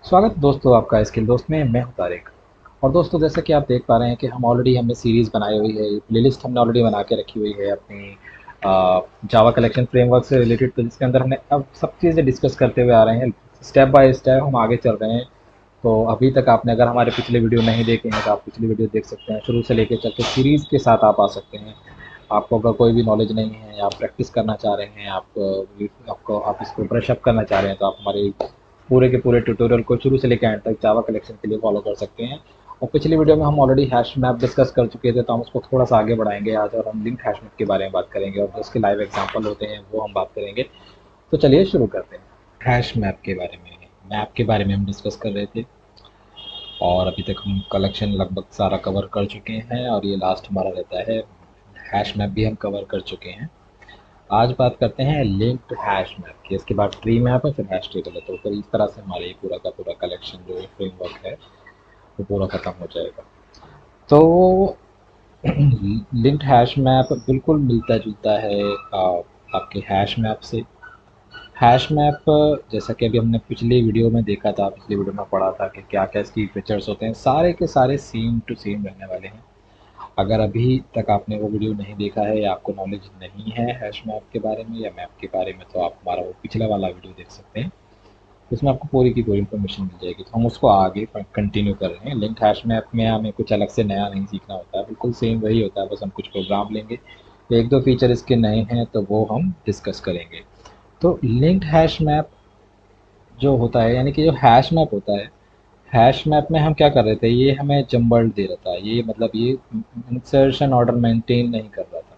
स्वागत दोस्तों आपका स्किल दोस्त में। मैं हूं तारिक। और दोस्तों जैसा कि आप देख पा रहे हैं कि हम ऑलरेडी हमने सीरीज़ बनाई हुई है, प्लेलिस्ट हमने ऑलरेडी बना के रखी हुई है अपनी जावा कलेक्शन फ्रेमवर्क से रिलेटेड, तो जिसके अंदर हमने अब सब चीज़ें डिस्कस करते हुए आ रहे हैं। स्टेप बाय स्टेप हम आगे चल रहे हैं। तो अभी तक आपने अगर हमारे पिछले वीडियो नहीं देखे हैं तो आप पिछले वीडियो देख सकते हैं, शुरू से लेकर चल के सीरीज़ के साथ आप आ सकते हैं। आपको अगर कोई भी नॉलेज नहीं है, आप प्रैक्टिस करना चाह रहे हैं, आप इसको ब्रश अप करना चाह रहे हैं, तो आप हमारे पूरे के पूरे ट्यूटोरियल को शुरू से लेकर एंड तक जावा कलेक्शन के लिए फॉलो कर सकते हैं। और पिछली वीडियो में हम ऑलरेडी हैश मैप डिस्कस कर चुके थे, तो हम उसको थोड़ा सा आगे बढ़ाएंगे आज, और हम लिंक हैश मैप के बारे में बात करेंगे और जो उसके लाइव एग्जांपल होते हैं वो हम बात करेंगे। तो चलिए शुरू करते हैं। हैश मैप के बारे में, मैप के बारे में हम डिस्कस कर रहे थे, और अभी तक हम कलेक्शन लगभग सारा कवर कर चुके हैं और ये लास्ट हमारा रहता है। हैश मैप भी हम कवर कर चुके हैं। आज बात करते हैं लिंक्ड हैश मैप की, इसके बाद ट्री मैप है, फिर हैश टेबल है। तो फिर इस तरह से हमारे पूरा का पूरा कलेक्शन जो फ्रेमवर्क है वो पूरा खत्म हो जाएगा। तो लिंक्ड हैश मैप बिल्कुल मिलता जुलता है आपके हैश मैप से। हैश मैप जैसा कि अभी हमने पिछली वीडियो में देखा था, पिछली वीडियो में पढ़ा था कि क्या क्या इसकी फीचर्स होते हैं, सारे के सारे सेम टू सेम रहने वाले हैं। अगर अभी तक आपने वो वीडियो नहीं देखा है या आपको नॉलेज नहीं है हैश मैप के बारे में या मैप के बारे में, तो आप हमारा वो पिछला वाला वीडियो देख सकते हैं। उसमें आपको पूरी की पूरी इन्फॉर्मेशन मिल जाएगी। तो हम उसको आगे कंटिन्यू कर रहे हैं। लिंक्ड हैश मैप में हमें कुछ अलग से नया नहीं सीखना होता है, बिल्कुल सेम वही होता है, बस हम कुछ प्रोग्राम लेंगे, एक दो फीचर इसके नए हैं तो वो हम डिस्कस करेंगे। तो लिंक्ड हैश मैप जो होता है, यानी कि जो हैश मैप होता है, हैश मैप में हम क्या कर रहे थे, ये हमें जम्बल्ड दे रहा था, ये मतलब ये इंसर्शन ऑर्डर मेंटेन नहीं कर रहा था।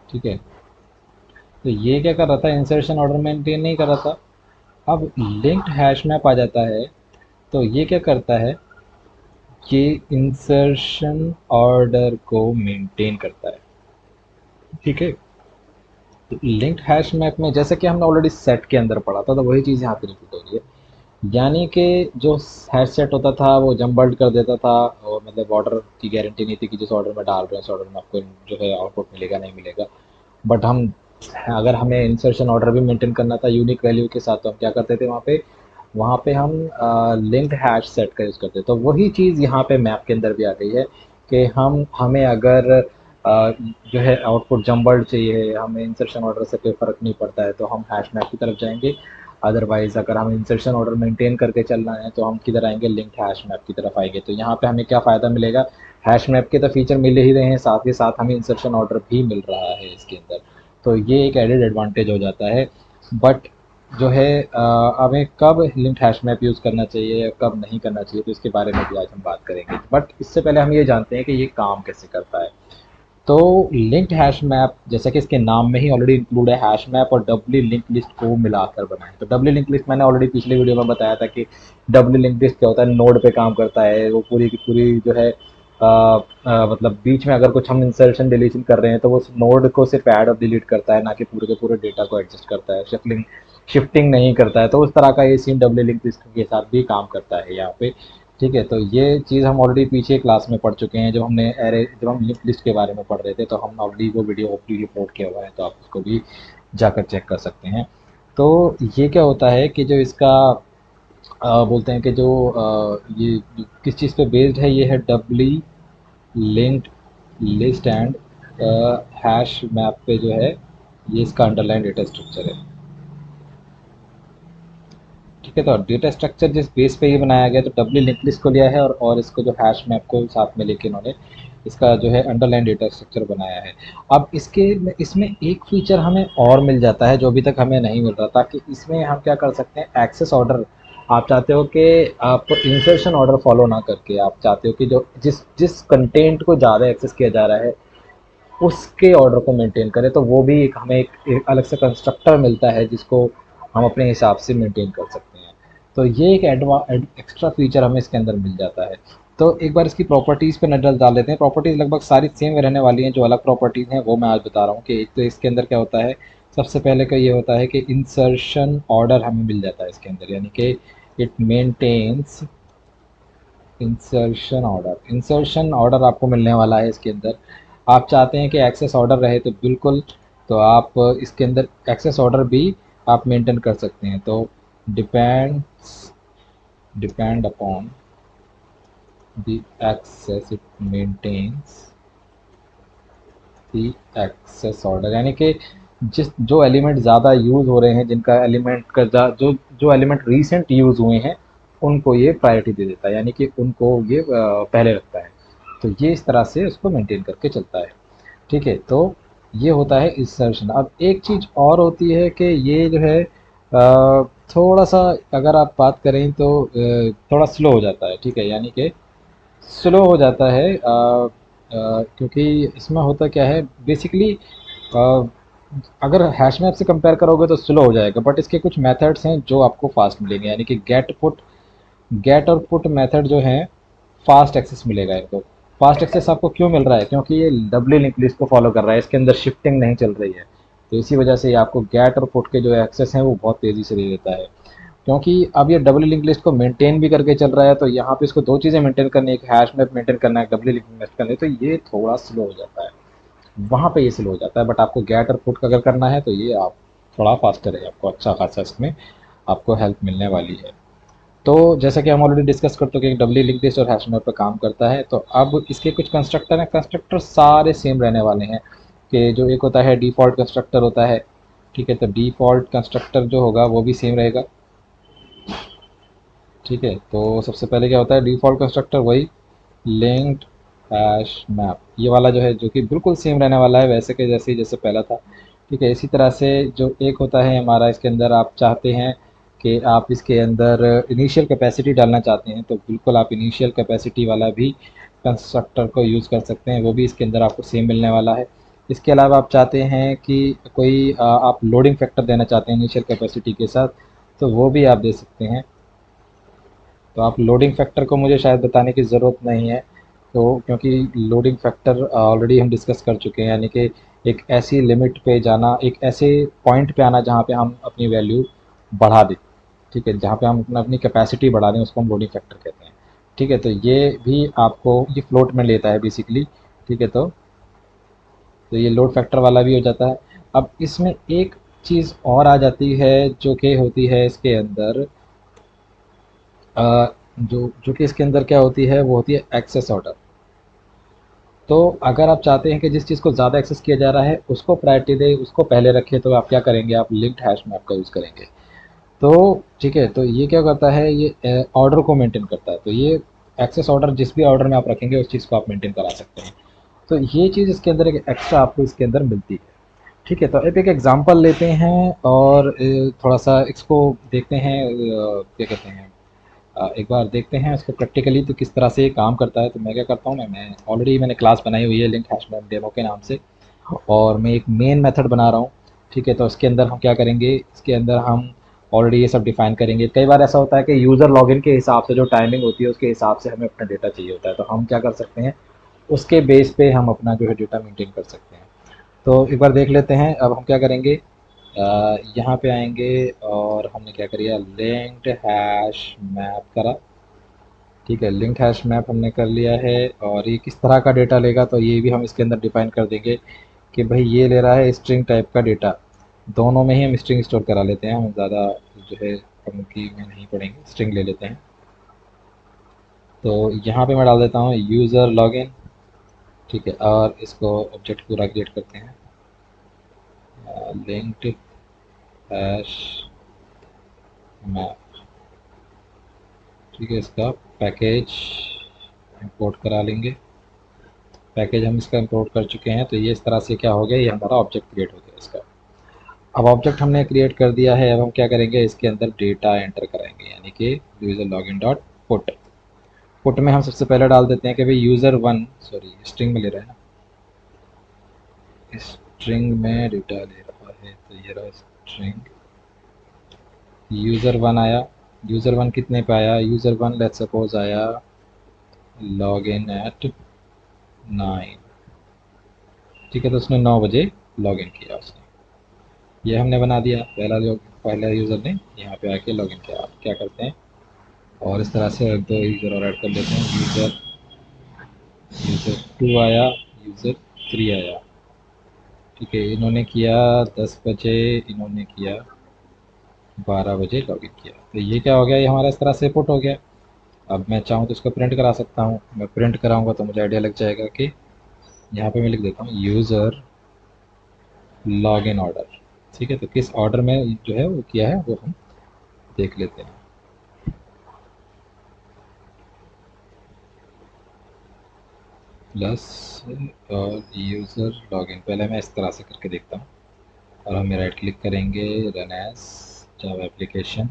ठीक है, तो ये क्या कर रहा था, इंसर्शन ऑर्डर मेंटेन नहीं कर रहा था। अब लिंक्ड हैश मैप आ जाता है, तो ये क्या करता है, ये इंसर्शन ऑर्डर को मेंटेन करता है। ठीक है, तो लिंक्ड हैश मैप में जैसे कि हमने ऑलरेडी सेट के अंदर पढ़ा था, तो वही चीज़ यहाँ पे रिपीट हो रही है। यानी कि जो हैश सेट होता था वो जम्बल्ड कर देता था, और मतलब ऑर्डर की गारंटी नहीं थी कि जिस ऑर्डर में डाल रहे हैं उस ऑर्डर में आपको जो है आउटपुट मिलेगा नहीं मिलेगा। बट हम, अगर हमें इंसर्शन ऑर्डर भी मेंटेन करना था यूनिक वैल्यू के साथ, तो हम क्या करते थे, वहाँ पे हम लिंक्ड हैश सेट का यूज़ करते हैं। तो वही चीज़ यहाँ पे मैप के अंदर भी आ गई है कि हमें अगर जो है आउटपुट जम्बल्ड चाहिए, हमें इंसर्शन ऑर्डर से कोई फ़र्क नहीं पड़ता है, तो हम हैश मैप की तरफ जाएंगे। अदरवाइज़ अगर हम इंसर्शन ऑर्डर मेंटेन करके चलना है तो हम किधर आएंगे, लिंक्ड हैश मैप की तरफ आएंगे। तो यहाँ पे हमें क्या फ़ायदा मिलेगा, हैश मैप के तो फीचर मिल ही रहे हैं, साथ ही साथ हमें इंसर्शन ऑर्डर भी मिल रहा है इसके अंदर। तो ये एक एडेड एडवांटेज हो जाता है। बट जो है हमें कब लिंक्ड हैश मैप यूज़ करना चाहिए या कब नहीं करना चाहिए, तो इसके बारे में भी आज हम बात करेंगे। बट इससे पहले हम ये जानते हैं कि ये काम कैसे करता है। तो लिंक्ड हैश मैप जैसा कि इसके नाम में ही ऑलरेडी इंक्लूड है, हैश मैप और डब्ली लिंक लिस्ट को मिलाकर बना है। तो डब्ली लिंक लिस्ट मैंने ऑलरेडी पिछले वीडियो में बताया था कि डब्ली लिंक लिस्ट क्या होता है, नोड पे काम करता है। वो पूरी की पूरी जो है मतलब बीच में अगर कुछ हम इंसर्शन डिलीशन कर रहे हैं तो वो उस नोड को सिर्फ ऐड और डिलीट करता है, ना कि पूरे के पूरे डेटा को एडजस्ट करता है, शिफ्टिंग नहीं करता है। तो उस तरह का ये सीन डब्ली लिंक लिस्ट के साथ भी काम करता है यहाँ पे। ठीक है, तो ये चीज़ हम ऑलरेडी पीछे क्लास में पढ़ चुके हैं, जब हम लिंक लिस्ट के बारे में पढ़ रहे थे, तो हम ऑलरेडी वो वीडियो ओपनली अपलोड किया हुआ है, तो आप उसको भी जाकर चेक कर सकते हैं। तो ये क्या होता है कि जो इसका बोलते हैं कि जो ये किस चीज़ पे बेस्ड है, ये है doubly linked list and hash map पे जो है, ये इसका अंडरलाइन डेटा स्ट्रक्चर है। ठीक है, तो डेटा स्ट्रक्चर जिस बेस पे ये बनाया गया, तो डब्ल्यू लिंक लिस्ट को लिया है और इसको जो हैश मैप को साथ में लेके इन्होंने इसका जो है अंडरलाइन डेटा स्ट्रक्चर बनाया है। अब इसमें एक फीचर हमें और मिल जाता है जो अभी तक हमें नहीं मिल रहा था, कि इसमें हम क्या कर सकते हैं, एक्सेस ऑर्डर। आप चाहते हो कि आप इंसर्शन ऑर्डर फॉलो ना करके, आप चाहते हो कि जो जिस जिस कंटेंट को ज़्यादा एक्सेस किया जा रहा है उसके ऑर्डर को मेंटेन करें, तो वो भी एक अलग से कंस्ट्रक्टर मिलता है जिसको हम अपने हिसाब से मेंटेन कर सकते हैं। तो ये एक एक्स्ट्रा फीचर हमें इसके अंदर मिल जाता है। तो एक बार इसकी प्रॉपर्टीज़ पे नज़र डाल लेते हैं। प्रॉपर्टीज़ लगभग सारी सेम रहने वाली हैं, जो अलग प्रॉपर्टीज़ हैं वो मैं आज बता रहा हूँ। कि एक तो इसके अंदर क्या होता है, सबसे पहले का ये होता है कि इंसर्शन ऑर्डर हमें मिल जाता है इसके अंदर, यानी कि इट मेंटेन्स इंसर्शन ऑर्डर आपको मिलने वाला है इसके अंदर। आप चाहते हैं कि एक्सेस ऑर्डर रहे तो बिल्कुल, तो आप इसके अंदर एक्सेस ऑर्डर भी आप मेंटेन कर सकते हैं। तो depends depend upon the access it maintains the access order, यानी कि जिस जो एलिमेंट ज़्यादा यूज़ हो रहे हैं, जिनका एलिमेंट का जो जो एलिमेंट रीसेंट यूज़ हुए हैं, उनको ये प्रायोरिटी दे देता है, यानी कि उनको ये पहले रखता है। तो ये इस तरह से उसको मेंटेन करके चलता है। ठीक है, तो ये होता है इंसर्शन। अब एक चीज़ और होती है कि ये जो है थोड़ा सा, अगर आप बात करें तो थोड़ा स्लो हो जाता है। ठीक है, यानी कि स्लो हो जाता है क्योंकि इसमें होता क्या है बेसिकली, अगर हैश मैप से कंपेयर करोगे तो स्लो हो जाएगा, बट इसके कुछ मेथड्स हैं जो आपको फास्ट मिलेंगे, यानी कि गेट और पुट मेथड जो है फास्ट एक्सेस मिलेगा इनको। फास्ट एक्सेस आपको क्यों मिल रहा है? क्योंकि ये डब्ली लिंक लिस्ट को फॉलो कर रहा है, इसके अंदर शिफ्टिंग नहीं चल रही है। तो इसी वजह से ये आपको गेट और पुट के जो एक्सेस हैं वो बहुत तेज़ी से दे देता है। क्योंकि अब ये डबल लिंक लिस्ट को मेंटेन भी करके चल रहा है, तो यहाँ पे इसको दो चीज़ें मेंटेन करनी है, एक हैश मैप मेंटेन करना है, डबल लिंक लिस्ट करनी है, तो ये थोड़ा स्लो हो जाता है। वहाँ पे ये स्लो हो जाता है, बट आपको गेट और पुट अगर करना है तो ये आप थोड़ा फास्टर है, आपको अच्छा खासा इसमें आपको हेल्प मिलने वाली है। तो जैसा कि हम ऑलरेडी डिस्कस कर चुके हैं, डब्ल्यू लिंक लिस्ट और हैश मैप पर काम करता है। तो अब इसके कुछ कंस्ट्रक्टर हैं, कंस्ट्रक्टर सारे सेम रहने वाले हैं। कि जो एक होता है डिफ़ॉल्ट कंस्ट्रक्टर होता है, ठीक है, तो डिफ़ॉल्ट कंस्ट्रक्टर जो होगा वो भी सेम रहेगा। ठीक है, तो सबसे पहले क्या होता है डिफ़ॉल्ट कंस्ट्रक्टर, वही लिंक्ड हैश मैप, ये वाला जो है, जो कि बिल्कुल सेम रहने वाला है वैसे के जैसे ही जैसे पहला था। ठीक है, इसी तरह से जो एक होता है हमारा, इसके अंदर आप चाहते हैं कि आप इसके अंदर इनिशियल कैपेसिटी डालना चाहते हैं, तो बिल्कुल आप इनिशियल कैपेसिटी वाला भी कंस्ट्रक्टर को यूज़ कर सकते हैं, वो भी इसके अंदर आपको सेम मिलने वाला है। इसके अलावा आप चाहते हैं कि कोई आप लोडिंग फैक्टर देना चाहते हैं इनिशियल कैपेसिटी के साथ, तो वो भी आप दे सकते हैं। तो आप लोडिंग फैक्टर को मुझे शायद बताने की ज़रूरत नहीं है, तो क्योंकि लोडिंग फैक्टर ऑलरेडी हम डिस्कस कर चुके हैं, यानी कि एक ऐसी लिमिट पे जाना, एक ऐसे पॉइंट पे आना जहाँ पे हम अपनी वैल्यू बढ़ा दें। ठीक है, जहाँ पे हम अपना अपनी कैपेसिटी बढ़ा दें उसको हम लोडिंग फैक्टर कहते हैं। ठीक है, तो ये भी आपको ये फ्लोट में लेता है बेसिकली। ठीक है, तो ये लोड फैक्टर वाला भी हो जाता है। अब इसमें एक चीज़ और आ जाती है जो कि होती है इसके अंदर, जो जो कि इसके अंदर क्या होती है, वो होती है एक्सेस ऑर्डर। तो अगर आप चाहते हैं कि जिस चीज़ को ज़्यादा एक्सेस किया जा रहा है उसको प्रायोरिटी दे, उसको पहले रखें, तो आप क्या करेंगे, आप लिंक्ड हैश मैप का यूज़ करेंगे। तो ठीक है, तो ये क्या करता है, ये ऑर्डर को मेंटेन करता है। तो ये एक्सेस ऑर्डर जिस भी ऑर्डर में आप रखेंगे उस चीज़ को आप मेंटेन करा सकते हैं। तो ये चीज़ इसके अंदर एक एक्स्ट्रा आपको इसके अंदर मिलती है। ठीक है, तो अब एक एग्जांपल लेते हैं और थोड़ा सा इसको देखते हैं, क्या कहते हैं, एक बार देखते हैं इसको प्रैक्टिकली तो किस तरह से ये काम करता है। तो मैं क्या करता हूँ, मैं ऑलरेडी मैंने क्लास बनाई हुई है लिंक हैश मैप डेमो के नाम से, और मैं एक मेन मेथड बना रहा हूँ। ठीक है, तो इसके अंदर हम क्या करेंगे, इसके अंदर हम ऑलरेडी ये सब डिफाइन करेंगे। कई बार ऐसा होता है कि यूज़र लॉगिन के हिसाब से जो टाइमिंग होती है उसके हिसाब से हमें अपना डेटा चाहिए होता है, तो हम क्या कर सकते हैं, उसके बेस पे हम अपना जो है डेटा मेंटेन कर सकते हैं। तो एक बार देख लेते हैं। अब हम क्या करेंगे, यहाँ पे आएंगे और हमने क्या करिए, लिंक्ड हैश मैप करा। ठीक है, लिंक्ड हैश मैप हमने कर लिया है, और ये किस तरह का डेटा लेगा तो ये भी हम इसके अंदर डिफाइन कर देंगे कि भाई ये ले रहा है स्ट्रिंग टाइप का डेटा। दोनों में ही हम स्ट्रिंग स्टोर करा लेते हैं, हम ज़्यादा जो है की में नहीं पढ़ेंगे, स्ट्रिंग ले लेते हैं। तो यहाँ पे मैं डाल देता हूँ यूज़र लॉगिन। ठीक है, और इसको ऑब्जेक्ट पूरा क्रिएट करते हैं, लिंक्ड हैश मैप। ठीक है, इसका पैकेज इंपोर्ट करा लेंगे। पैकेज हम इसका इंपोर्ट कर चुके हैं, तो ये इस तरह से क्या हो गया, ये हमारा ऑब्जेक्ट क्रिएट हो गया इसका। अब ऑब्जेक्ट हमने क्रिएट कर दिया है, अब हम क्या करेंगे, इसके अंदर डेटा एंटर कराएंगे, यानी कि user login dot put. Put में हम सबसे पहले डाल देते हैं कि भाई यूज़र वन, सॉरी स्ट्रिंग में ले रहा है ना, स्ट्रिंग में डेटा ले रहा है, तो ये रहा स्ट्रिंग। यूज़र वन आया, यूज़र वन कितने पे आया, यूज़र वन लेट्स सपोज आया लॉग इन एट 9। ठीक है, तो उसने 9 बजे लॉग इन किया उसने, ये हमने बना दिया। पहला यूज़र ने यहाँ पे आके लॉग इन किया। आप क्या करते हैं, और इस तरह से दो यूज़र और ऐड कर लेते हैं, यूज़र यूज़र टू आया, यूज़र थ्री आया। ठीक है, इन्होंने किया 10 बजे, इन्होंने किया 12 बजे लॉगिन किया। तो ये क्या हो गया, ये हमारा इस तरह से पुट हो गया। अब मैं चाहूँ तो इसको प्रिंट करा सकता हूँ। मैं प्रिंट कराऊंगा तो मुझे आइडिया लग जाएगा कि यहाँ पे मैं लिख देता हूँ यूज़र लॉगिन ऑर्डर। ठीक है, तो किस ऑर्डर में जो है वो किया है वो हम देख लेते हैं। प्लस और यूज़र लॉगिन, पहले मैं इस तरह से करके देखता हूँ। और हम राइट क्लिक करेंगे, रन एज जावा एप्लीकेशन।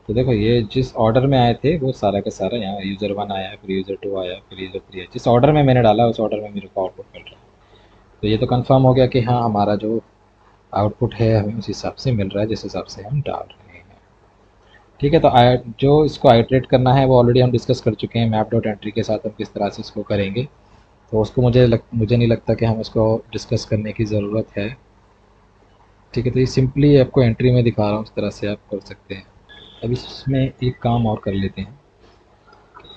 तो देखो ये जिस ऑर्डर में आए थे वो सारा का सारा यहाँ यूज़र 1 आया, फिर यूज़र 2 आया, फिर यूज़र 3 आया। जिस ऑर्डर में मैंने डाला उस ऑर्डर में मेरे को आउटपुट मिल रहा है। तो ये तो कंफर्म हो गया कि हाँ हमारा जो आउटपुट है हमें उस हिसाब से मिल रहा है जिस हिसाब से हम डाल रहे हैं। ठीक है, तो जो इसको आइट्रेट करना है वो ऑलरेडी हम डिस्कस कर चुके हैं। मैप डॉट एंट्री के साथ हम किस तरह से इसको करेंगे, तो उसको मुझे नहीं लगता कि हम उसको डिस्कस करने की ज़रूरत है। ठीक है, तो ये सिंपली आपको एंट्री में दिखा रहा हूँ, इस तरह से आप कर सकते हैं। अब इसमें एक काम और कर लेते हैं,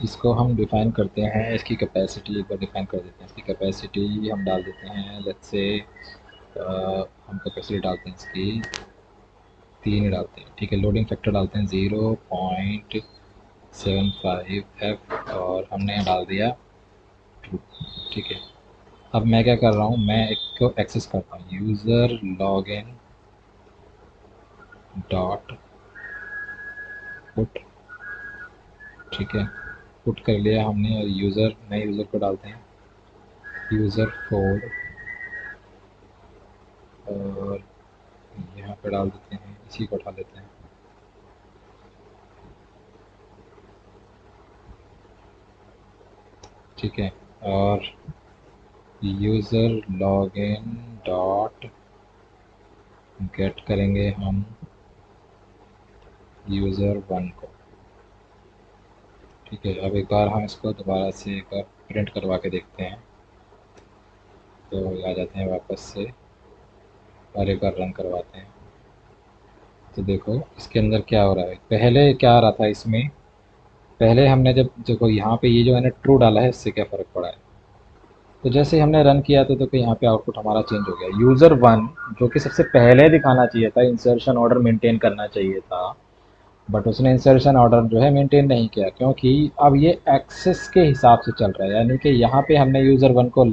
इसको हम डिफ़ाइन करते हैं, इसकी कैपेसिटी एक बार डिफ़ाइन कर देते हैं। इसकी कैपेसिटी हम डाल देते हैं, लेट्स से हम कैपेसिटी डालते हैं इसकी 3 ही डालते हैं। ठीक है, लोडिंग फैक्टर डालते हैं 0.75 और हमने डाल दिया 2। ठीक है, अब मैं क्या कर रहा हूँ, मैं एक को एक्सेस करता हूँ, यूज़र लॉगिन डॉट पुट। ठीक है, पुट कर लिया हमने और नए यूज़र को डालते हैं यूज़र 4 और यहाँ पे डाल देते हैं, इसी को उठा लेते हैं। ठीक है, और यूज़र लॉगिन डॉट गेट करेंगे हम यूज़र 1 को। ठीक है, अब एक बार हम इसको दोबारा से एक बार प्रिंट करवा के देखते हैं। तो आ जाते हैं वापस से और एक बार रन करवाते हैं। तो देखो इसके अंदर क्या हो रहा है, पहले क्या आ रहा था इसमें, पहले हमने जब देखो यहाँ पे ये जो है ना ट्रू डाला है, इससे क्या फ़र्क पड़ा है। तो जैसे ही हमने रन किया तो देखो यहाँ पे आउटपुट हमारा चेंज हो गया। यूज़र 1 जो कि सबसे पहले दिखाना चाहिए था, इंसर्शन ऑर्डर मेंटेन करना चाहिए था, बट उसने इंसर्शन ऑर्डर जो है मेंटेन नहीं किया, क्योंकि अब ये एक्सेस के हिसाब से चल रहा है। यानी कि यहाँ पे हमने यूज़र 1 को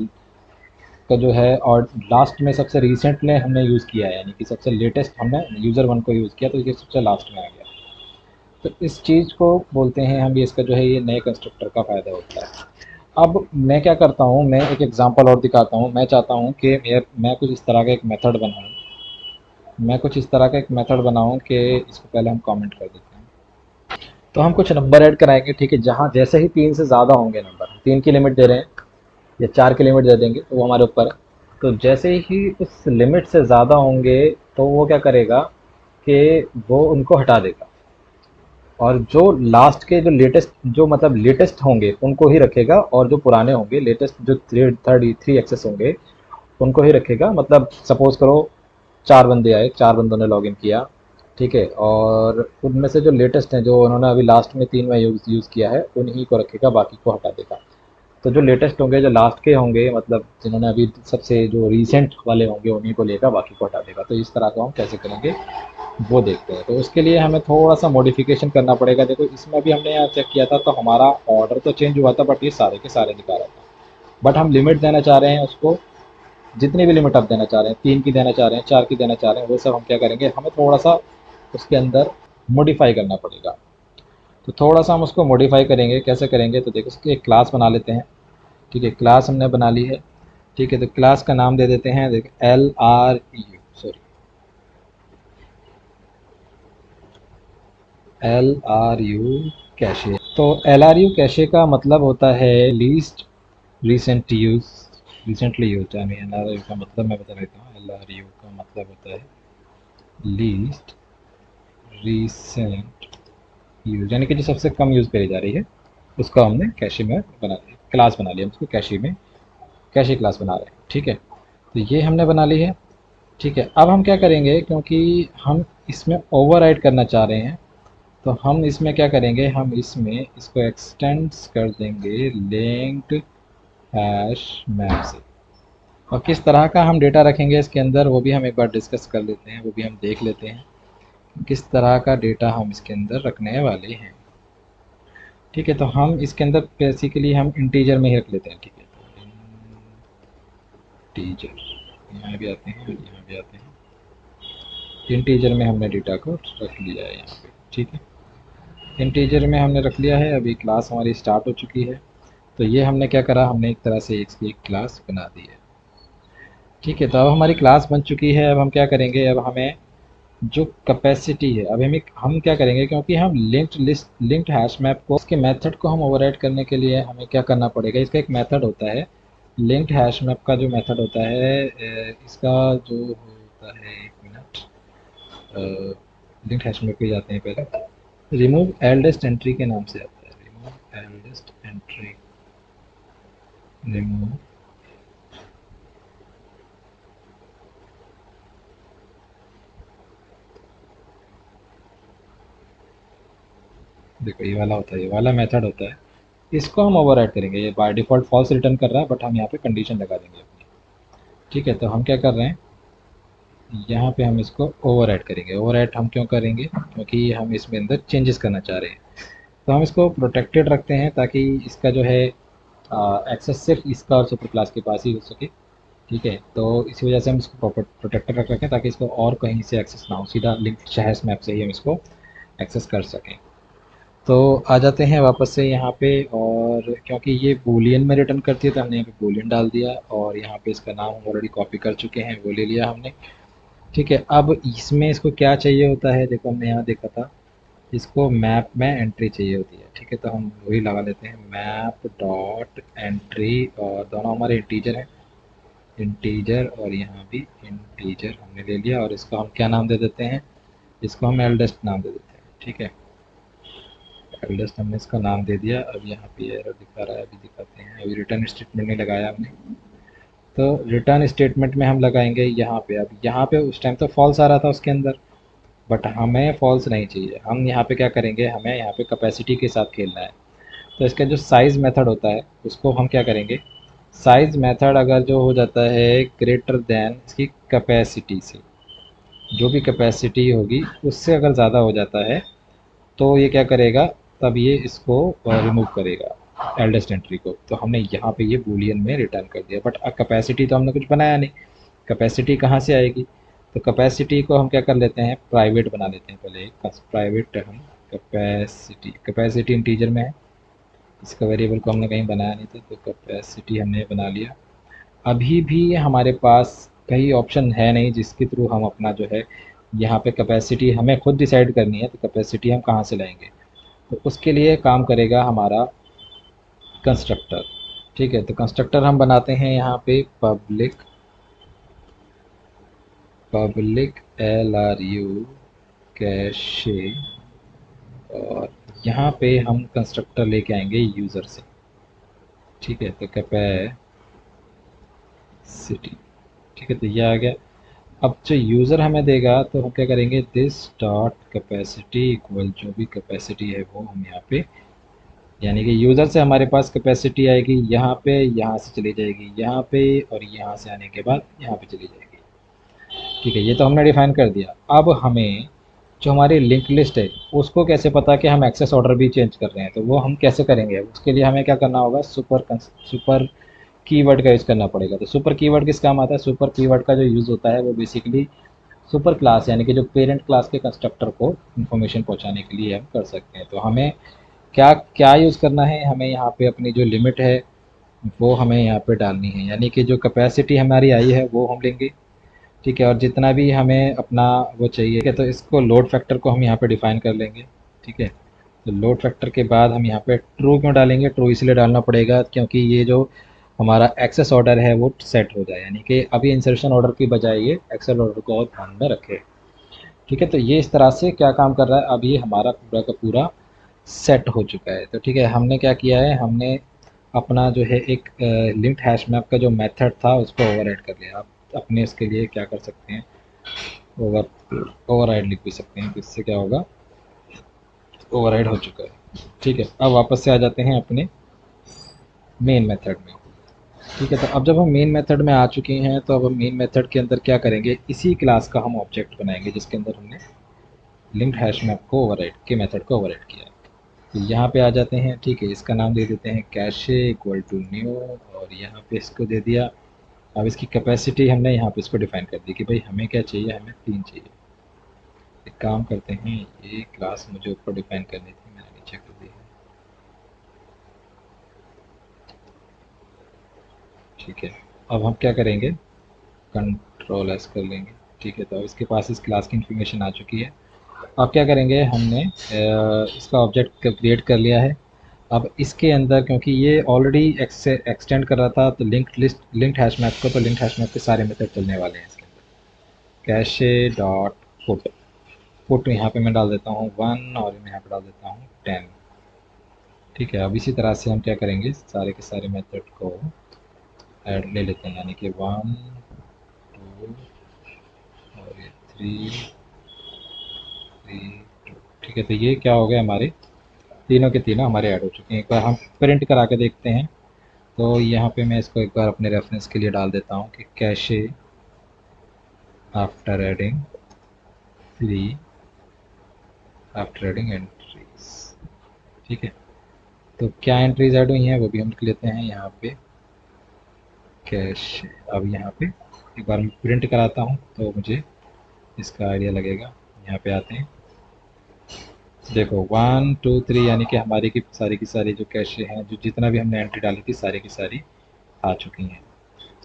का जो है और लास्ट में सबसे रिसेंट में हमने यूज़ किया है, यानी कि सबसे लेटेस्ट हमने यूज़र 1 को यूज़ किया, तो ये सबसे लास्ट में आ गया। तो इस चीज़ को बोलते हैं हम, ये इसका जो है ये नए कंस्ट्रक्टर का फ़ायदा होता है। अब मैं क्या करता हूँ, मैं एक एग्जांपल और दिखाता हूँ। मैं चाहता हूँ कि मैं कुछ इस तरह का एक मेथड बनाऊँ, कि इसको पहले हम कमेंट कर देते हैं। तो हम कुछ नंबर ऐड कराएंगे। ठीक है, जहाँ जैसे ही 3 से ज़्यादा होंगे नंबर, 3 की लिमिट दे रहे हैं या 4 की लिमिट दे देंगे तो वो हमारे ऊपर है। तो जैसे ही उस लिमिट से ज़्यादा होंगे तो वो क्या करेगा कि वो उनको हटा देगा, और जो लास्ट के जो लेटेस्ट जो मतलब लेटेस्ट होंगे उनको ही रखेगा, और जो पुराने होंगे लेटेस्ट जो थ्री एक्सेस होंगे उनको ही रखेगा। मतलब सपोज करो 4 बंदे आए, 4 बंदों ने लॉगिन किया। ठीक है, और उनमें से जो लेटेस्ट हैं, जो उन्होंने अभी लास्ट में 3 में यूज़ किया है, उन्हीं को रखेगा, बाकी को हटा देगा। तो जो लेटेस्ट होंगे, जो लास्ट के होंगे, मतलब जिन्होंने अभी सबसे जो रीसेंट वाले होंगे उन्हीं को लेगा, बाकी को हटा देगा। तो इस तरह का हम कैसे करेंगे वो देखते हैं। तो उसके लिए हमें थोड़ा सा मॉडिफिकेशन करना पड़ेगा। देखो इसमें भी हमने यहाँ चेक किया था तो हमारा ऑर्डर तो चेंज हुआ था, बट ये सारे के सारे दिखा रहा था। बट हम लिमिट देना चाह रहे हैं उसको, जितनी भी लिमिट आप देना चाह रहे हैं, 3 की देना चाह रहे हैं, 4 की देना चाह रहे हैं, वो सब हम क्या करेंगे, हमें थोड़ा सा उसके अंदर मॉडिफाई करना पड़ेगा। तो थोड़ा सा हम उसको मॉडिफाई करेंगे, कैसे करेंगे, तो देखो उसकी एक क्लास बना लेते हैं। ठीक है, क्लास हमने बना ली है। ठीक है, तो क्लास का नाम दे देते हैं, देख LRU कैशे। तो LRU कैशे का मतलब होता है least recent use, recently use. यानी LRU का मतलब मैं बता देता हूँ, LRU का मतलब होता है लीस्ट रिसेंट यूज, यानी कि जो सबसे कम यूज़ करी जा रही है उसका हमने कैशे में बना लिया, क्लास बना लिया, हम उसको कैशे में कैशे क्लास बना रहे हैं। ठीक है, तो ये हमने बना ली है। ठीक है, अब हम क्या करेंगे, क्योंकि हम इसमें ओवरराइड करना चाह रहे हैं, तो हम इसमें क्या करेंगे, हम इसमें इसको एक्सटेंड्स कर देंगे लिंक्ड हैश मैप से। और किस तरह का हम डेटा रखेंगे इसके अंदर वो भी हम एक बार डिस्कस कर लेते हैं, वो भी हम देख लेते हैं किस तरह का डेटा हम इसके अंदर रखने वाले हैं। ठीक है, तो हम इसके अंदर बेसिकली हम इंटीजर में ही रख लेते हैं। ठीक है, इंटीजर यहाँ भी आते हैं और यहाँ भी आते हैं। इंटीजर में हमने डेटा को रख लिया है यहाँ पे। ठीक है, इंटीजर में हमने रख लिया है। अभी क्लास हमारी स्टार्ट हो चुकी है। तो ये हमने क्या करा, हमने एक तरह से इसकी एक क्लास बना दी है। ठीक है, तो अब हमारी क्लास बन चुकी है। अब हम क्या करेंगे, अब हमें जो कैपेसिटी है, अब हम क्या करेंगे, क्योंकि हम लिंक्ड हैश मैप को, इसके मेथड को हम ओवरराइड करने के लिए हमें क्या करना पड़ेगा, इसका एक मेथड होता है। लिंक्ड हैश मैप का जो मेथड होता है, इसका जो होता है, एक मिनट, लिंक्ड हैश मैप पे जाते हैं पहले। रिमूव एल्डेस्ट एंट्री के नाम से आता है। रिमूव एल्डेस्ट एंट्री, रिमूव देखो ये वाला होता है, ये वाला मेथड होता है। इसको हम ओवरराइड करेंगे। ये बाय डिफ़ॉल्ट फॉल्स रिटर्न कर रहा है, बट हम यहाँ पे कंडीशन लगा देंगे अपनी। ठीक है, तो हम क्या कर रहे हैं, यहाँ पे हम इसको ओवरराइड करेंगे। ओवरराइड हम क्यों करेंगे, क्योंकि हम इसमें अंदर चेंजेस करना चाह रहे हैं। तो हम इसको प्रोटेक्टेड रखते हैं ताकि इसका जो है एक्सेस सिर्फ इसका और सुपर क्लास के पास ही हो सके। ठीक है, तो इसी वजह से हम इसको प्रॉपर प्रोटेक्टेड रख रखें ताकि इसको और कहीं से एक्सेस ना हो, सीधा लिंक हैश मैप से ही हम इसको एक्सेस कर सकें। तो आ जाते हैं वापस से यहाँ पे, और क्योंकि ये बूलियन में रिटर्न करती है तो हमने यहाँ पे बूलियन डाल दिया, और यहाँ पे इसका नाम हम ऑलरेडी कॉपी कर चुके हैं, वो ले लिया हमने। ठीक है, अब इसमें इसको क्या चाहिए होता है, देखो हमने यहाँ देखा था, इसको मैप में एंट्री चाहिए होती है। ठीक है, तो हम वही लगा लेते हैं, मैप डॉट एंट्री, और दोनों हमारे इंटीजर हैं, इंटीजर, और यहाँ भी इंटीजर हमने ले लिया। और इसको हम क्या नाम दे देते हैं, इसको हम एल्डेस्ट नाम दे देते हैं। ठीक है, एल्डेस्ट हमने इसका नाम दे दिया। अब यहाँ पे एरर दिखा रहा है, अभी दिखाते हैं। अभी रिटर्न स्टेटमेंट नहीं लगाया हमने, तो रिटर्न स्टेटमेंट में हम लगाएंगे यहाँ पे। अब यहाँ पे उस टाइम तो फॉल्स आ रहा था उसके अंदर, बट हमें फॉल्स नहीं चाहिए। हम यहाँ पे क्या करेंगे, हमें यहाँ पे कैपेसिटी के साथ खेलना है। तो इसका जो साइज़ मेथड होता है उसको हम क्या करेंगे, साइज़ मेथड अगर जो हो जाता है ग्रेटर देन इसकी कैपेसिटी से, जो भी कैपेसिटी होगी उससे अगर ज़्यादा हो जाता है तो ये क्या करेगा, तब ये इसको रिमूव करेगा एल्डेस्ट एंट्री को। तो हमने यहाँ पे ये बूलियन में रिटर्न कर दिया, बट कैपेसिटी तो हमने कुछ बनाया नहीं। कैपेसिटी कहाँ से आएगी, तो कैपेसिटी को हम क्या कर लेते हैं, प्राइवेट बना लेते हैं पहले एक प्राइवेट। हम कैपेसिटी इंटीजर में है, इसका वेरिएबल को हमने कहीं बनाया नहीं था, तो कैपेसिटी हमने बना लिया। अभी भी हमारे पास कई ऑप्शन है नहीं जिसके थ्रू हम अपना जो है यहाँ पे कैपेसिटी हमें खुद डिसाइड करनी है। तो कैपेसिटी हम कहाँ से लाएंगे, तो उसके लिए काम करेगा हमारा कंस्ट्रक्टर। ठीक है, तो कंस्ट्रक्टर हम बनाते हैं यहाँ पे public L R you cache, और यहाँ पे हम कंस्ट्रक्टर लेके आएंगे यूज़र से। ठीक है, तो कैपेसिटी, ठीक है, तो ये आ गया। अब जो यूज़र हमें देगा तो हम क्या करेंगे, दिस डॉट कैपेसिटी इक्वल, जो भी कैपेसिटी है वो हम यहाँ पे, यानी कि यूज़र से हमारे पास कैपेसिटी आएगी यहाँ पे, यहाँ से चली जाएगी यहाँ पे, और यहाँ से आने के बाद यहाँ पे चली जाएगी। ठीक है, ये तो हमने डिफाइन कर दिया। अब हमें जो हमारी लिंक लिस्ट है उसको कैसे पता कि हम एक्सेस ऑर्डर भी चेंज कर रहे हैं, तो वो हम कैसे करेंगे, उसके लिए हमें क्या करना होगा, सुपर कीवर्ड का यूज़ करना पड़ेगा। तो सुपर कीवर्ड किस काम आता है, सुपर कीवर्ड का जो यूज़ होता है वो बेसिकली सुपर क्लास यानी कि जो पेरेंट क्लास के कंस्ट्रक्टर को इन्फॉर्मेशन पहुंचाने के लिए हम कर सकते हैं। तो हमें क्या क्या यूज़ करना है, हमें यहाँ पे अपनी जो लिमिट है वो हमें यहाँ पे डालनी है, यानी कि जो कैपेसिटी हमारी आई है वो हम लेंगे। ठीक है, और जितना भी हमें अपना वो चाहिए, ठीक है, तो इसको लोड फैक्टर को हम यहाँ पे डिफाइन कर लेंगे। ठीक है, तो लोड फैक्टर के बाद हम यहाँ पे ट्रू क्यों डालेंगे, ट्रू इसलिए डालना पड़ेगा क्योंकि ये जो हमारा एक्सेस ऑर्डर है वो सेट हो जाए, यानी कि अभी इंसर्शन ऑर्डर की बजाय ये एक्सेस ऑर्डर को और ध्यान में रखे। ठीक है, तो ये इस तरह से क्या काम कर रहा है, अब ये हमारा पूरा का पूरा सेट हो चुका है। तो ठीक है, हमने क्या किया है, हमने अपना जो है एक लिंक्ड हैश मैप का जो मेथड था उसको ओवरराइड कर लिया। आप अपने इसके लिए क्या कर सकते हैं, ओवरराइड लिख भी सकते हैं, तो इससे क्या होगा, ओवरराइड हो चुका है। ठीक है, अब वापस से आ जाते हैं अपने मेन मेथड में। ठीक है, तो अब जब हम मेन मेथड में आ चुके हैं तो अब हम मेन मेथड के अंदर क्या करेंगे, इसी क्लास का हम ऑब्जेक्ट बनाएंगे जिसके अंदर हमने लिंक्ड हैश मैप को ओवरराइड के मेथड को ओवरराइड किया। तो यहाँ पे आ जाते हैं, ठीक है, इसका नाम दे देते हैं कैशे इक्वल टू न्यू, और यहाँ पे इसको दे दिया। अब इसकी कैपेसिटी हमने यहाँ पे इसको डिफाइन कर दी कि भाई हमें क्या चाहिए, हमें 3 चाहिए। एक काम करते हैं, ये क्लास मुझे ऊपर डिफाइन करनी थी, मैंने नीचे कर दी है। ठीक है, अब हम क्या करेंगे, कंट्रोल एस कर लेंगे। ठीक है, तो अब इसके पास इस क्लास की इन्फॉर्मेशन आ चुकी है। अब क्या करेंगे, हमने इसका ऑब्जेक्ट क्रिएट कर लिया है। अब इसके अंदर क्योंकि ये ऑलरेडी एक्सटेंड कर रहा था तो लिंक्ड हैश मैप को, तो लिंक्ड हैश मैप के सारे मेथड चलने वाले हैं इसके अंदर। कैशे डॉट पुट, पुट यहाँ पे मैं डाल देता हूँ 1 और मैं यहाँ पे डाल देता हूँ 10। ठीक है, अब इसी तरह से हम क्या करेंगे, सारे के सारे मेथड को ऐड ले लेते हैं, यानी कि 1 2 और ये 3 3 2। ठीक है, तो ये क्या हो गया, हमारे तीनों के तीनों हमारे ऐड हो चुके हैं। एक बार हम प्रिंट करा के देखते हैं। तो यहाँ पे मैं इसको एक बार अपने रेफरेंस के लिए डाल देता हूँ कि cache after adding 3 after adding entries. ठीक है, तो क्या एंट्रीज ऐड हुई हैं वो भी हम लिख लेते हैं यहाँ पे कैशे। अब यहाँ पे एक बार मैं प्रिंट कराता हूँ तो मुझे इसका आइडिया लगेगा। यहाँ पे आते हैं, देखो 1 2 3 यानी कि हमारी की सारी जो कैशे हैं, जो जितना भी हमने एंट्री डाली थी सारी की सारी आ चुकी हैं।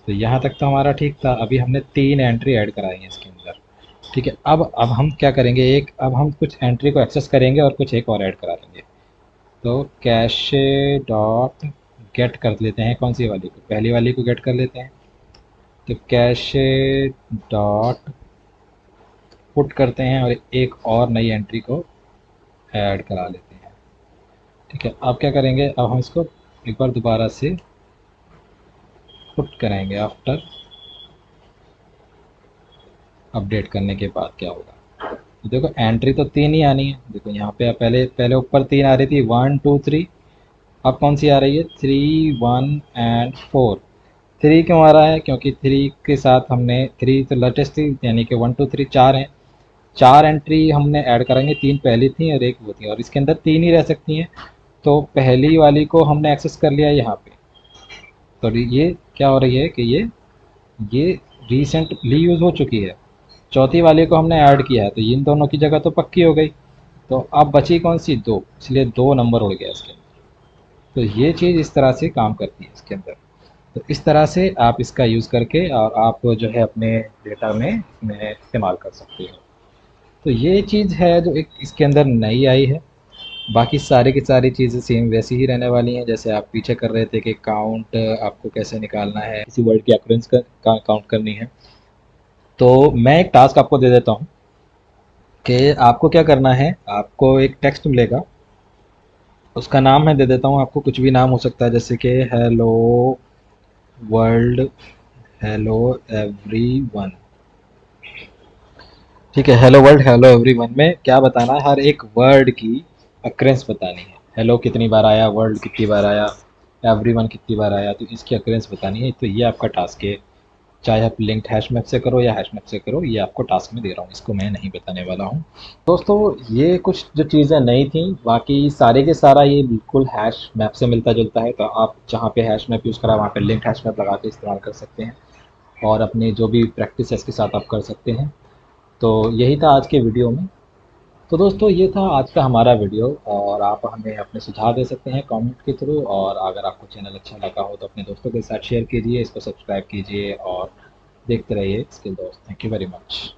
तो यहाँ तक तो हमारा ठीक था। अभी हमने 3 एंट्री ऐड कराई हैं इसके अंदर। ठीक है, अब हम क्या करेंगे, एक अब हम कुछ एंट्री को एक्सेस करेंगे और कुछ एक और ऐड करा लेंगे। तो कैशे डॉट गेट कर लेते हैं, कौन सी वाली को, पहली वाली को गेट कर लेते हैं। तो कैशे डॉट पुट करते हैं और एक और नई एंट्री को ऐड करा लेते हैं। ठीक है, अब क्या करेंगे, अब हम इसको एक बार दोबारा से पुट कराएंगे आफ्टर अपडेट करने के बाद क्या होगा। तो देखो एंट्री तो 3 ही आनी है। देखो यहाँ पे पहले पहले ऊपर 3 आ रही थी, 1 2 3। अब कौन सी आ रही है, 3 1 एंड 4। 3 क्यों आ रहा है, क्योंकि 3 के साथ हमने 3 तो लेटेस्ट थी, यानी कि 1 2 3 4 हैं। 4 एंट्री हमने ऐड करेंगे, 3 पहली थी और एक वो थी, और इसके अंदर 3 ही रह सकती हैं। तो पहली वाली को हमने एक्सेस कर लिया यहाँ पे। तो ये क्या हो रही है कि ये रिसेंटली यूज़ हो चुकी है। चौथी वाले को हमने ऐड किया है, तो इन दोनों की जगह तो पक्की हो गई। तो अब बची कौन सी, 2, इसलिए 2 नंबर उड़ गया इसके अंदर। तो ये चीज़ इस तरह से काम करती है इसके अंदर। तो इस तरह से आप इसका यूज़ करके और आप जो है अपने डेटा में इसमें इस्तेमाल कर सकते हो। तो ये चीज़ है जो एक इसके अंदर नई आई है। बाकी सारी की सारी चीज़ें सेम वैसी ही रहने वाली हैं, जैसे आप पीछे कर रहे थे कि काउंट आपको कैसे निकालना है, किसी वर्ड की अक्रेंस का काउंट करनी है। तो मैं एक टास्क आपको दे देता हूँ कि आपको क्या करना है, आपको एक टेक्स्ट मिलेगा, उसका नाम मैं दे देता हूँ आपको, कुछ भी नाम हो सकता है, जैसे कि हेलो वर्ल्ड, हेलो एवरीवन। ठीक है, हेलो वर्ल्ड हेलो एवरीवन में क्या बताना है, हर एक वर्ड की अक्रेंस बतानी है। हेलो कितनी बार आया, वर्ल्ड कितनी बार आया, एवरीवन कितनी बार आया, तो इसकी अक्रेंस बतानी है। तो ये आपका टास्क है, चाहे आप लिंक्ड हैश मैप से करो या हैश मैप से करो, ये आपको टास्क में दे रहा हूँ, इसको मैं नहीं बताने वाला हूँ। दोस्तों ये कुछ जो चीज़ें नई थी, बाकी सारे के सारा ये बिल्कुल हैश मैप से मिलता जुलता है। तो आप जहाँ पे हैश मैप यूज़ करा वहाँ पे लिंक्ड हैश मैप लगा के इस्तेमाल कर सकते हैं, और अपने जो भी प्रैक्टिस है इसके साथ आप कर सकते हैं। तो यही था आज के वीडियो में। तो दोस्तों ये था आज का हमारा वीडियो, और आप हमें अपने सुझाव दे सकते हैं कमेंट के थ्रू, और अगर आपको चैनल अच्छा लगा हो तो अपने दोस्तों के साथ शेयर कीजिए, इसको सब्सक्राइब कीजिए और देखते रहिए स्किल दोस्त। Thank you very much.